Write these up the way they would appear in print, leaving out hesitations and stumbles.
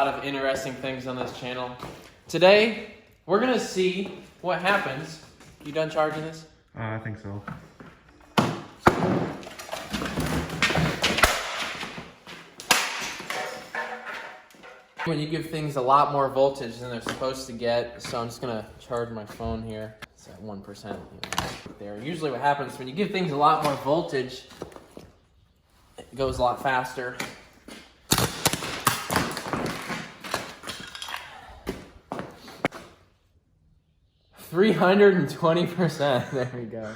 lot of interesting things on this channel. Today, we're gonna see what happens. You done charging this? I think so. When you give things a lot more voltage than they're supposed to get, so I'm just gonna charge my phone here. It's at 1% there. Usually what happens when you give things a lot more voltage, it goes a lot faster. $320%. There we go.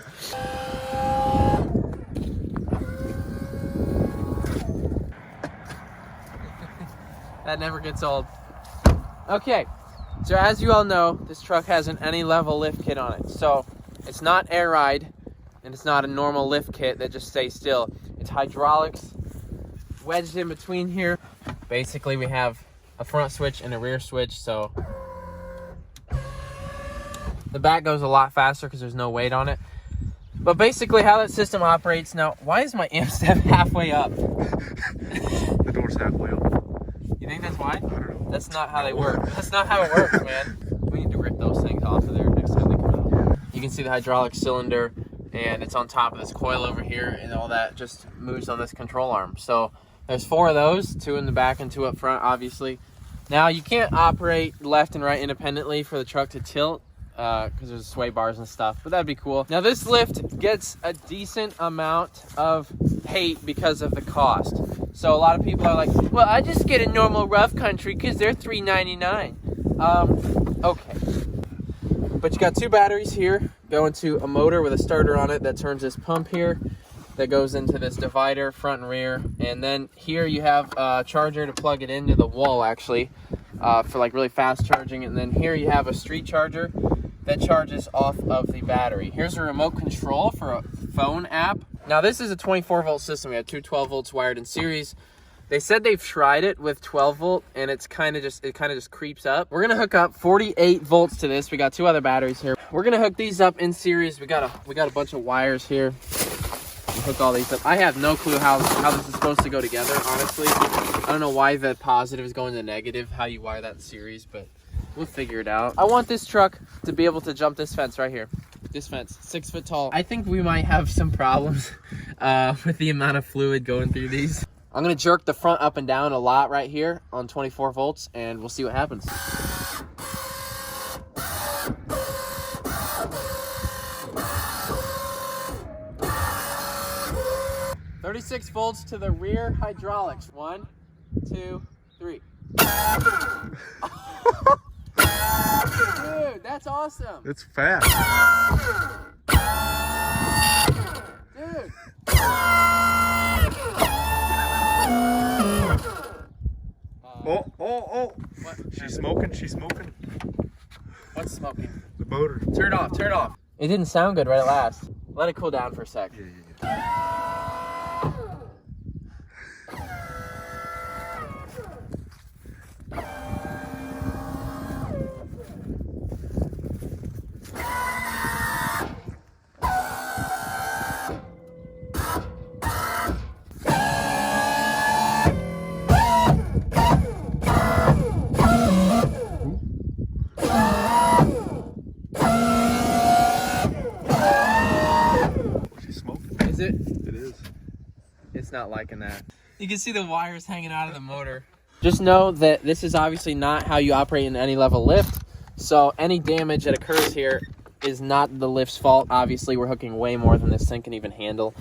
That never gets old. Okay, so as you all know, this truck has an AnyLevel lift kit on it. So it's not air ride, and it's not a normal lift kit that just stays still. It's hydraulics wedged in between here. Basically, we have a front switch and a rear switch, so the back goes a lot faster because there's no weight on it. But basically how that system operates, now, why is my amp step halfway up? The door's halfway up. You think that's why? I don't know. That's not how they work. That's not how it works, man. We need to rip those things off of there next time they come out. You can see the hydraulic cylinder, and it's on top of this coil over here, and all that just moves on this control arm. So there's 4 of those, 2 in the back and 2 up front, obviously. Now, you can't operate left and right independently for the truck to tilt, because there's sway bars and stuff, but that'd be cool. Now this lift gets a decent amount of hate because of the cost. So a lot of people are like, well, I just get a normal rough country because they're $3.99. Okay. But you got 2 batteries here going to a motor with a starter on it that turns this pump here that goes into this divider, front and rear. And then here you have a charger to plug it into the wall, actually, for like really fast charging. And then here you have a street charger that charges off of the battery. Here's a remote control for a phone app. Now this is a 24-volt system. We have 2 12 volts wired in series. They said they've tried it with 12 volt and it kind of just creeps up. We're gonna hook up 48 volts to this. We got 2 other batteries here. We're gonna hook these up in series. We got a bunch of wires here. We'll hook all these up. I have no clue how this is supposed to go together, honestly. I don't know why the positive is going to negative, how you wire that in series, but we'll figure it out. I want this truck to be able to jump this fence right here. This fence, 6 foot tall. I think we might have some problems with the amount of fluid going through these. I'm gonna jerk the front up and down a lot right here on 24 volts and we'll see what happens. $36 volts to the rear hydraulics. 1, 2, 3. Dude, that's awesome. It's fast. Dude. Oh. What? She's smoking. What's smoking? The motor. Turn it off. It didn't sound good right at last. Let it cool down for a sec. Yeah. Is it? It is. It's not liking that. You can see the wires hanging out of the motor. Just know that this is obviously not how you operate in AnyLevel lift. So any damage that occurs here is not the lift's fault. Obviously, we're hooking way more than this thing can even handle.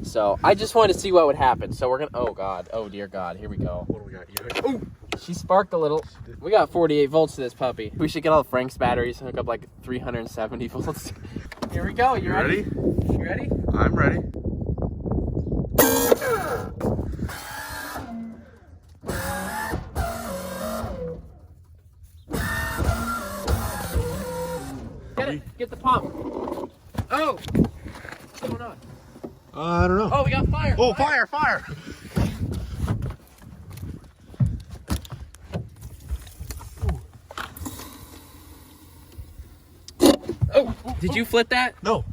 So I just wanted to see what would happen. So we're gonna, oh God, oh dear God, here we go. What do we got here? Oh, she sparked a little. We got 48 volts to this puppy. We should get all Frank's batteries and hook up like 370 volts. Here we go, you ready? You ready? I'm ready. Get the pump. Oh! What's going on? I don't know. Oh, we got fire! Oh, fire! Oh! Did you flip that? No.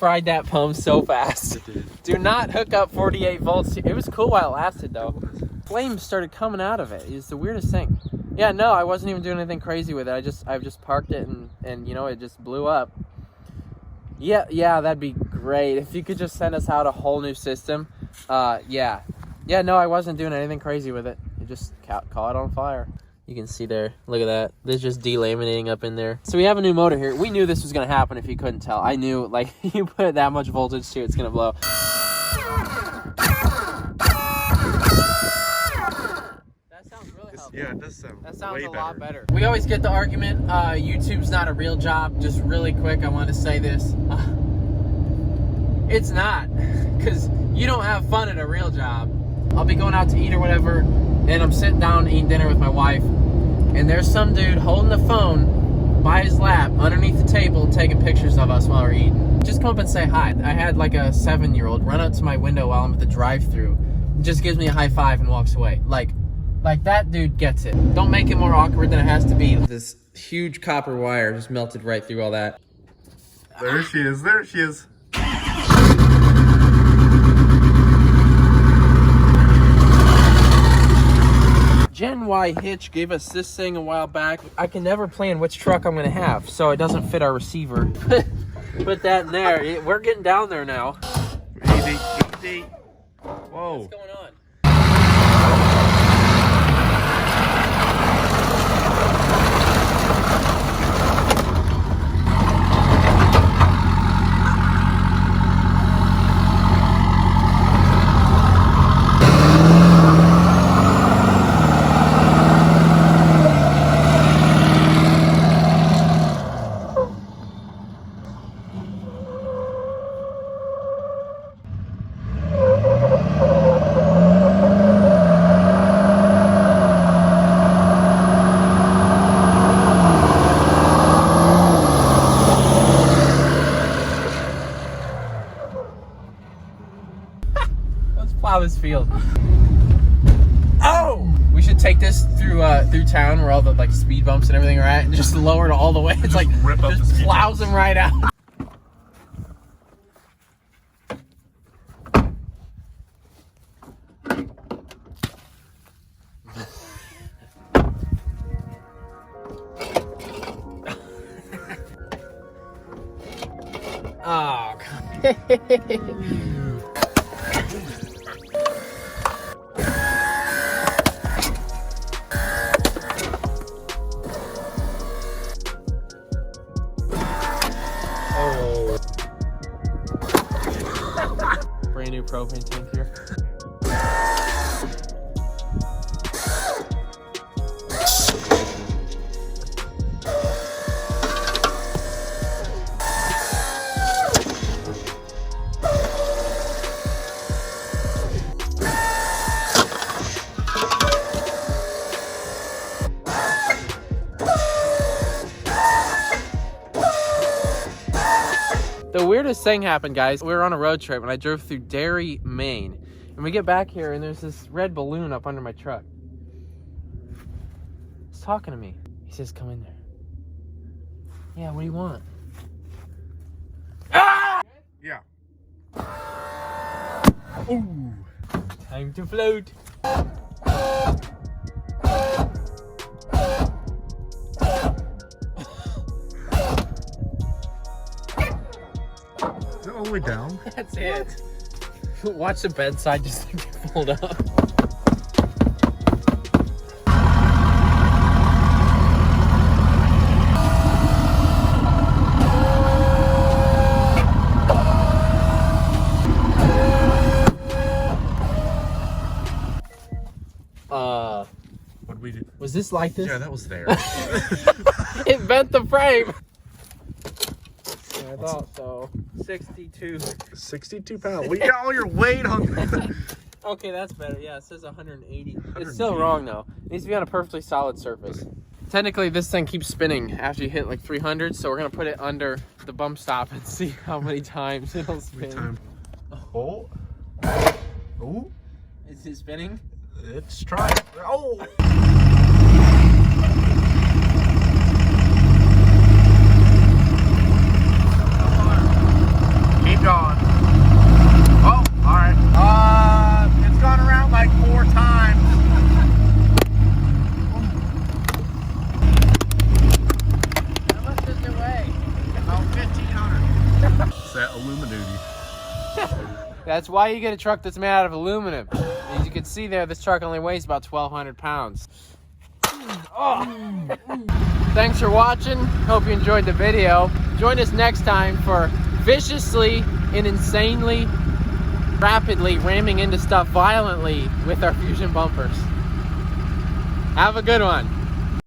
fried that pump so fast. It did. Do not hook up 48 volts. It was cool while it lasted though. Flames started coming out of it. It's the weirdest thing. Yeah, no, I wasn't even doing anything crazy with it. I've just parked it and you know, it just blew up. Yeah, that'd be great. If you could just send us out a whole new system. Yeah, no, I wasn't doing anything crazy with it. It just caught on fire. You can see there, look at that. This is just delaminating up in there. So we have a new motor here. We knew this was gonna happen if you couldn't tell. I knew, like, you put that much voltage to it, it's gonna blow. That sounds really helpful. Yeah, it does sound That sounds way a lot better. better. We always get the argument, YouTube's not a real job. Just really quick, I want to say this. It's not, because you don't have fun at a real job. I'll be going out to eat or whatever, and I'm sitting down eating dinner with my wife, and there's some dude holding the phone by his lap underneath the table taking pictures of us while we're eating. Just come up and say hi. I had like a 7-year-old run up to my window while I'm at the drive-thru, just gives me a high five and walks away. Like that dude gets it. Don't make it more awkward than it has to be. This huge copper wire just melted right through all that. There she is. There she is. Gen Y Hitch gave us this thing a while back. I can never plan which truck I'm gonna have, so it doesn't fit our receiver. Put that in there. We're getting down there now. Easy, easy. Whoa. What's going on? Plow this field. Oh! We should take this through town where all the like speed bumps and everything are at, and just lower it all the way. It's like rip up just the speed plows them right out. Oh, God. Brand new propane tank here. The weirdest thing happened, guys. We were on a road trip and I drove through Derry, Maine. And we get back here and there's this red balloon up under my truck. He's talking to me. He says, come in there. Yeah, what do you want? Ah! Yeah. Ooh. Time to float. Is it all the way down? That's it. Watch the bedside just like fold up. What did we do? Was this like this? Yeah, that was there. It bent the frame. I thought so. 62. 62 pounds. Well, you got all your weight on that. Okay, that's better. Yeah, it says 180. It's still wrong though. It needs to be on a perfectly solid surface. Technically, this thing keeps spinning after you hit like 300, so we're gonna put it under the bump stop and see how many times it'll spin. Oh. Oh. Is it spinning? It's trying. Oh. Keep why you get a truck that's made out of aluminum. As you can see there, this truck only weighs about 1,200 pounds. Oh. Thanks for watching. Hope you enjoyed the video. Join us next time for viciously and insanely, rapidly ramming into stuff violently with our Fusion bumpers. Have a good one.